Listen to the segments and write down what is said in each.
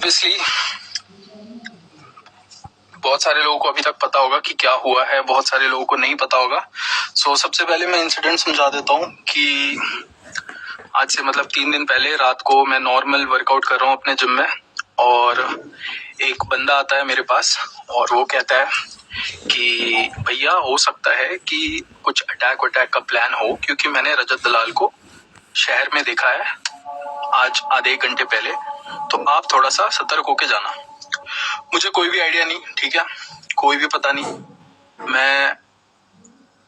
Obviously बहुत सारे लोगों को अभी तक पता होगा कि क्या हुआ है, बहुत सारे लोगों को नहीं पता होगा। सबसे पहले मैं इंसिडेंट समझा देता हूँ कि आज से मतलब 3 दिन पहले रात को मैं नॉर्मल वर्कआउट कर रहा हूँ अपने जिम में, और एक बंदा आता है मेरे पास और वो कहता है कि भैया हो सकता है कि कुछ अटैक वटैक का प्लान हो, क्योंकि मैंने रजत दलाल को शहर में देखा है आज आधे एक घंटे पहले, तो आप थोड़ा सा सतर्क होके जाना। मुझे कोई भी आइडिया नहीं, ठीक है, कोई भी पता नहीं।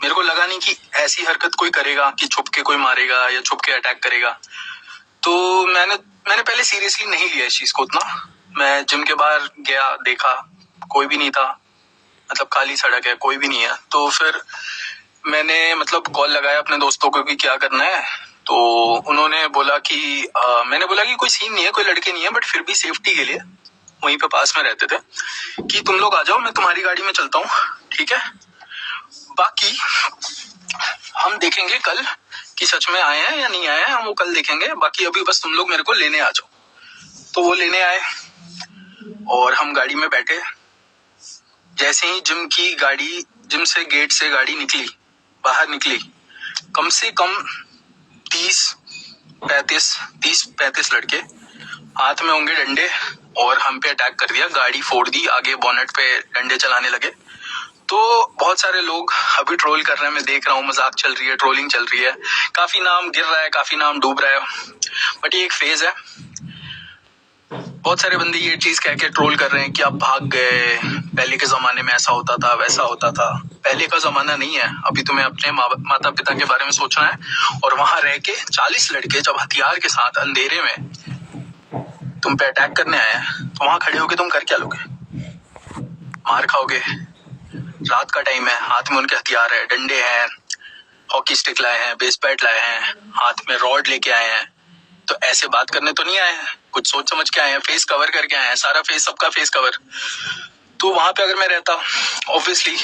मेरे को लगा नहीं कि ऐसी हरकत कोई करेगा कि छुप के कोई मारेगा या छुप के अटैक करेगा। तो मैंने पहले सीरियसली नहीं लिया इस चीज को उतना। मैं जिम के बाहर गया, देखा कोई भी नहीं था, मतलब खाली सड़क है, कोई भी नहीं है। तो फिर मैंने मतलब कॉल लगाया अपने दोस्तों को कि क्या करना है। तो उन्होंने बोला कि मैंने बोला कि कोई सीन नहीं है, कोई लड़के नहीं है, बट फिर भी सेफ्टी के लिए वहीं पे पास में रहते थे कि तुम लोग आ जाओ, मैं तुम्हारी गाड़ी में चलता हूँ, ठीक है। बाकी हम देखेंगे कल कि सच में आए हैं या नहीं आए हैं, हम वो कल देखेंगे। बाकी अभी बस तुम लोग मेरे को लेने आ जाओ। तो वो लेने आए और हम गाड़ी में बैठे। जैसे ही जिम से गेट से गाड़ी बाहर निकली, कम से कम 30-35 लड़के हाथ में होंगे डंडे, और हम पे अटैक कर दिया, गाड़ी फोड़ दी, आगे बोनेट पे डंडे चलाने लगे। तो बहुत सारे लोग अभी ट्रोल कर रहे हैं, मैं देख रहा हूँ, मजाक चल रही है, ट्रोलिंग चल रही है, काफी नाम गिर रहा है, काफी नाम डूब रहा है, बट ये एक फेज है। बहुत सारे बंदे ये चीज कह के ट्रोल कर रहे हैं कि आप भाग गए, पहले के जमाने में ऐसा होता था, वैसा होता था। पहले का जमाना नहीं है, अभी तुम्हें अपने माता पिता के बारे में सोचना है। और वहां रह के 40 लड़के जब हथियार के साथ अंधेरे में तुम पे अटैक करने आए हैं, तो वहां खड़े होके तुम कर क्या लोगे? मार खाओगे। रात का टाइम है, हाथ में उनके हथियार है, डंडे हैं, हॉकी स्टिक लाए हैं, बेस बैट लाए हैं, हाथ में रॉड लेके आए हैं। तो ऐसे बात करने तो नहीं आए हैं, कुछ सोच समझ के आए हैं, फेस कवर करके आए हैं, सारा फेस, सबका फेस कवर। तो वहां पे अगर मैं रहता, ऑब्वियसली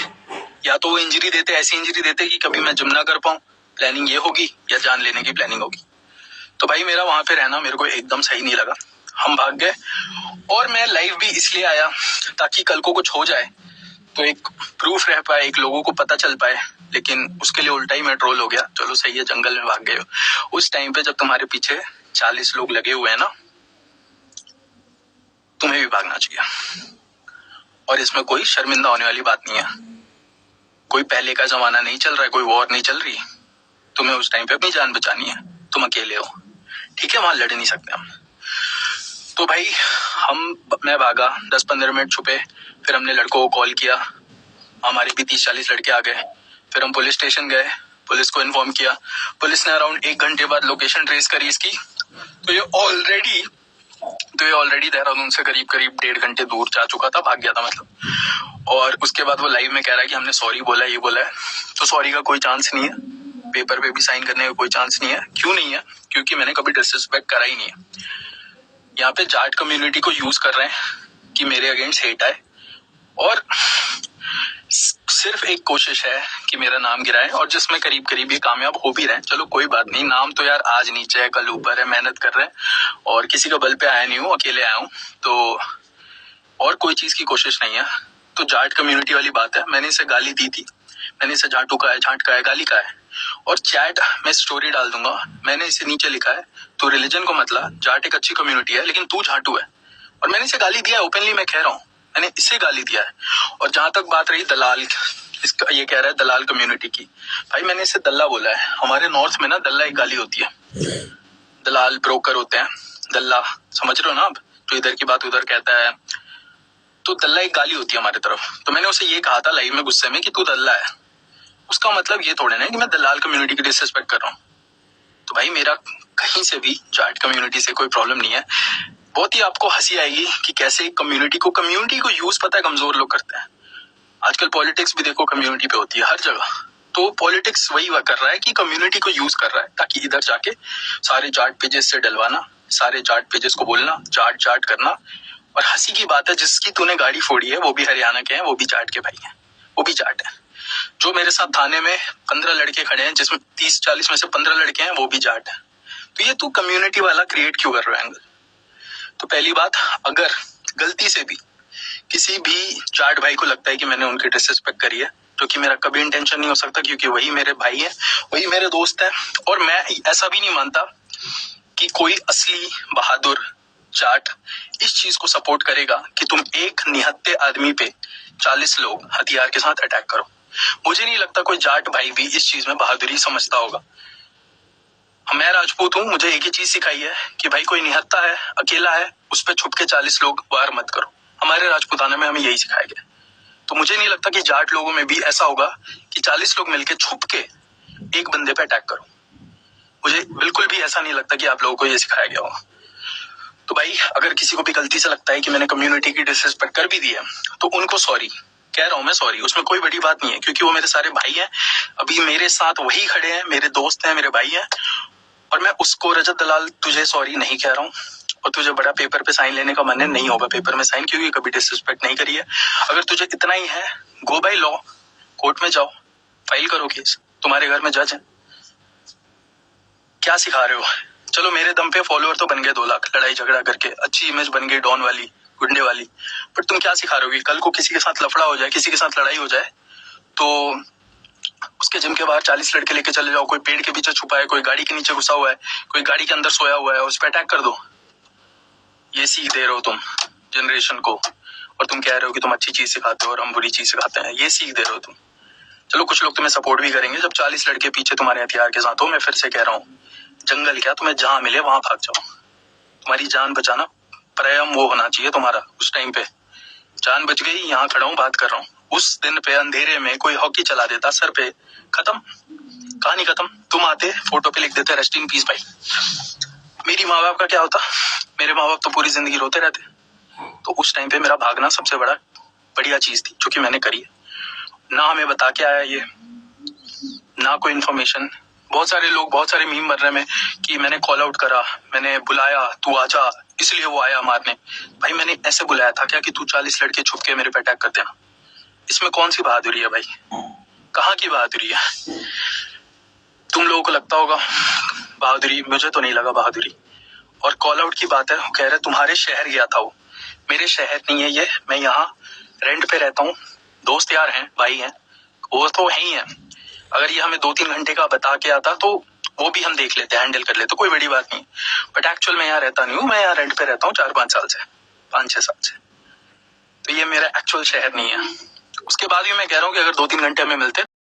या तो वो इंजरी देते, ऐसी इंजरी देते कि कभी मैं जिम ना कर पाऊं, प्लानिंग ये होगी, या जान लेने की प्लानिंग होगी। तो भाई मेरा वहां पे रहना मेरे को एकदम सही नहीं लगा। हम भाग गए, और मैं लाइव भी इसलिए आया ताकि कल को कुछ हो जाए तो एक प्रूफ रह पाए, एक लोगों को पता चल पाए। लेकिन उसके लिए उल्टा ही मैं ट्रोल हो गया। चलो सही है, जंगल में भाग गए हो। उस टाइम पे जब तुम्हारे पीछे 40 लोग लगे हुए हैं ना, तुम्हें भी भागना चाहिए। और इसमें कोई शर्मिंदा होने वाली बात नहीं है। कोई पहले का जमाना नहीं चल रहा है, कोई वॉर नहीं चल रही। तुम्हें उस टाइम पे अपनी जान बचानी है, तुम अकेले हो, ठीक है, वहां लड़ नहीं सकते हम। तो भाई मैं भागा, 10-15 मिनट छुपे, फिर हमने लड़कों को कॉल किया, हमारे भी 30-40 लड़के आ गए। फिर हम पुलिस स्टेशन गए, पुलिस को इन्फॉर्म किया। पुलिस ने अराउंड 1 घंटे बाद लोकेशन ट्रेस करी इसकी। तो ये ऑलरेडी देहरादून से करीब 1.5 घंटे दूर जा चुका था, भाग गया था मतलब। और उसके बाद वो लाइव में कह रहा है कि हमने सॉरी बोला, ये बोला है। तो सॉरी का कोई चांस नहीं है, पेपर पे भी साइन करने का कोई चांस नहीं है। क्यों नहीं है? क्योंकि मैंने कभी डिसरिस्पेक्ट करा ही नहीं है। यहाँ पे जाट कम्युनिटी को यूज कर रहे हैं कि मेरे अगेंस्ट हेट आए, और सिर्फ एक कोशिश है कि मेरा नाम गिराए, और जिसमें करीब ये कामयाब हो भी रहे हैं। चलो कोई बात नहीं, नाम तो यार आज नीचे है, कल ऊपर है, मेहनत कर रहे हैं, और किसी का बल पे आया नहीं हूँ, अकेले आया हूँ। तो और कोई चीज की कोशिश नहीं है। तो जाट कम्युनिटी वाली बात है, मैंने इसे गाली दी थी, मैंने इसे झाटू का है, झाट का है, गाली का है। और चैट में स्टोरी डाल दूंगा, मैंने इसे नीचे लिखा है, तू रिलीजन को मत ला, जाट एक अच्छी कम्युनिटी है, लेकिन तू झाटू है। और मैंने इसे गाली दिया है, ओपनली मैं कह रहा हूँ, मैंने इसे गाली दिया है। और जहां तक बात रही दलाल, इसका ये कह रहा है दलाल कम्युनिटी की, भाई मैंने इसे दल्ला बोला है। हमारे नॉर्थ में ना दल्ला एक गाली होती है, दलाल ब्रोकर होते हैं, दल्ला समझ रहे हो ना आप, जो इधर की बात उधर कहता है। तो दल्ला एक गाली होती है हमारे तरफ। तो मैंने उसे ये कहा था लाइव में गुस्से में कि तू दल्ला है। उसका मतलब ये थोड़े ना कि मैं दलाल कम्युनिटी की डिसरिस्पेक्ट कर रहा हूँ। तो भाई मेरा कहीं से भी जाट कम्युनिटी से कोई प्रॉब्लम नहीं है। बहुत ही आपको हंसी आएगी कि कैसे कम्युनिटी को यूज पता है कमजोर लोग करते हैं। आजकल पॉलिटिक्स भी देखो कम्युनिटी पे होती है हर जगह। तो पॉलिटिक्स वही कर रहा है कि कम्युनिटी को यूज कर रहा है ताकि इधर जाके सारे जाट पेजेस से डलवाना, सारे जाट पेजेस को बोलना, जाट जाट करना। और हंसी की बात है, जिसकी तूने गाड़ी फोड़ी है वो भी हरियाणा के हैं, वो भी जाट के भाई हैं, वो भी जाट है। जो मेरे साथ थाने में 15 लड़के खड़े हैं, जिसमें 30-40 में से 15 लड़के हैं, वो भी जाट है। तो ये तू कम्युनिटी वाला क्रिएट क्यों कर रहा है एंगल? तो पहली बात, अगर गलती से भी किसी भी जाट भाई को लगता है कि मैंने उनकी डिसरिस्पेक्ट करी है, जो कि मेरा कभी इंटेंशन नहीं हो सकता, क्योंकि वही मेरे भाई है, वही मेरे दोस्त है। और मैं ऐसा भी नहीं मानता कि कोई असली बहादुर जाट इस चीज को सपोर्ट करेगा कि तुम एक निहत्थे आदमी पे 40 लोग हथियार के साथ अटैक करो। मुझे नहीं लगता कोई जाट भाई भी इस चीज में बहादुरी समझता होगा। मैं राजपूत हूँ, मुझे एक ही चीज सिखाई है कि भाई कोई निहत्था है, अकेला है, उस पर छुप के 40 लोग वार मत करो। हमारे राजपूताना में हमें यही सिखाया गया। तो मुझे नहीं लगता कि जाट लोगों में भी ऐसा होगा कि 40 लोग मिलकर छुप के एक बंदे पे अटैक करो। मुझे बिल्कुल भी ऐसा नहीं लगता कि आप लोगों को ये सिखाया गया होगा। तो भाई, अगर किसी को भी गलती से लगता है कि मैंने कम्युनिटी की डिसरिस्पेक्ट कर भी दी है, तो उनको सॉरी कह रहा हूं मैं, सॉरी। उसमें कोई बड़ी बात नहीं है, क्योंकि वो मेरे सारे भाई हैं। अभी मेरे साथ वही खड़े हैं, मेरे दोस्त हैं, मेरे भाई हैं। और मैं उसको, रजत दलाल, तुझे सॉरी नहीं कह रहा हूँ। और तुझे बड़ा पेपर पे साइन लेने का मन है, नहीं होगा पेपर में साइन, क्योंकि कभी डिसरिस्पेक्ट नहीं करी है। अगर तुझे इतना ही है, गो बाय लॉ, कोर्ट में जाओ, फाइल करो केस, तुम्हारे घर में जज है। क्या सिखा रहे हो? चलो, मेरे दम पे फॉलोअर तो बन गए 2 लाख, लड़ाई झगड़ा करके अच्छी इमेज बन गई डॉन वाली, गुंडे वाली। बट तुम क्या सिखा रहे हो? कल को किसी के साथ लफड़ा हो जाए, किसी के साथ लड़ाई हो जाए, तो उसके जिम के बाहर 40 लड़के लेके चले जाओ, कोई पेड़ के पीछे छुपा है, कोई गाड़ी के नीचे घुसा हुआ है, कोई गाड़ी के अंदर सोया हुआ है, उस पर अटैक कर दो। ये सीख दे रहे हो तुम जनरेशन को, और तुम कह रहे हो कि तुम अच्छी चीज सिखाते हो और हम बुरी चीज सिखाते हैं। ये सीख दे रहे हो तुम। चलो, कुछ लोग तुम्हें सपोर्ट भी करेंगे जब 40 लड़के पीछे तुम्हारे हथियार के साथ हो। मैं फिर से कह रहा हूँ, जंगल क्या, तुम्हें जहां मिले वहां भाग जाओ। तुम्हारी जान बचाना प्रायम वो होना चाहिए तुम्हारा। उस टाइम पे जान बच गई, यहाँ खड़ा हूँ, बात कर रहा हूँ। उस दिन पे अंधेरे में कोई हॉकी चला देता सर पे, खत्म, कहानी खत्म। तुम आते, फोटो पे लिख देते रेस्ट इन पीस भाई। मेरी माँ बाप का क्या होता? मेरे माँ बाप तो पूरी जिंदगी रोते रहते। तो उस टाइम पे मेरा भागना सबसे बढ़िया चीज थी, जो कि मैंने करी है। ना हमें बता के आया ये, ना कोई इन्फॉर्मेशन। बहुत सारे लोग, बहुत सारे मीम बन रहे में कि मैंने कॉल आउट करा, मैंने बुलाया, तू आजा, इसलिए वो आया मारने। भाई, मैंने ऐसे बुलाया था क्या कि तू 40 लड़के छुप के मेरे पे अटैक कर देना? इसमें कौन सी बहादुरी है भाई? कहाँ की बहादुरी है? तुम लोगों को लगता होगा बहादुरी, मुझे तो नहीं लगा बहादुरी। और कॉल आउट की बात है, कह रहे तुम्हारे शहर गया था वो। मेरे शहर नहीं है ये, मैं यहाँ रेंट पे रहता हूँ। दोस्त यार हैं, भाई हैं, वो तो है ही है। अगर ये हमें 2-3 घंटे का बता के आता तो वो भी हम देख लेते, हैंडल कर लेते, कोई बड़ी बात नहीं। बट एक्चुअल में यहाँ रहता नहीं हूँ, मैं यहाँ रेंट पे रहता हूँ 4-5 साल से, 5-6 साल से। तो ये मेरा एक्चुअल शहर नहीं है। उसके बाद भी मैं कह रहा हूँ कि अगर 2-3 घंटे हमें मिलते